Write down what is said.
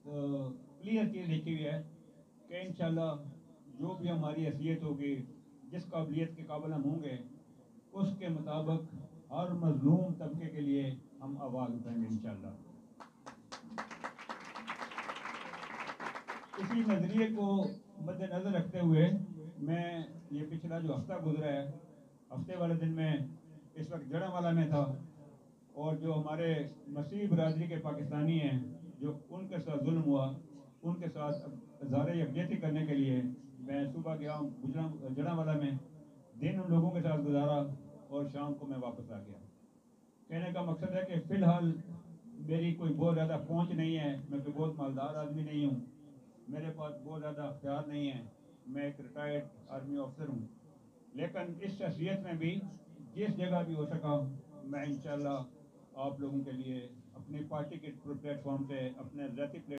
Clear चीज़ लिखी हुई है कि इंशाल्लाह जो भी हमारी हैसियत होगी, जिस काबिलियत के काबिल हम होंगे, उसके मुताबिक हर मजलूम तबके के लिए हम आवाज़ उठाएंगे इंशाल्लाह। इसी नज़रिए को मद्देनज़र रखते हुए मैं ये पिछला जो हफ्ता गुजरा है, हफ्ते वाले दिन में इस वक्त जड़ावाला में था, और जो हमारे मसीह बरादरी के पाकिस्तानी हैं, जो उनके साथ जुल्म हुआ, उनके साथ इज़हार यकजहती करने के लिए मैं सुबह गया जड़ावाला में, दिन उन लोगों के साथ गुजारा और शाम को मैं वापस आ गया। कहने का मकसद है कि फ़िलहाल मेरी कोई बहुत ज़्यादा पहुंच नहीं है, मैं कोई बहुत मालदार आदमी नहीं हूँ, मेरे पास बहुत ज़्यादा अख्तियार नहीं है, मैं एक रिटायर्ड आर्मी ऑफिसर हूँ, लेकिन इस शख्सियत में भी जिस जगह भी हो सका मैं इंशाल्लाह आप लोगों के लिए अपनी पार्टी के प्लेटफॉर्म पे, अपने ज़ाती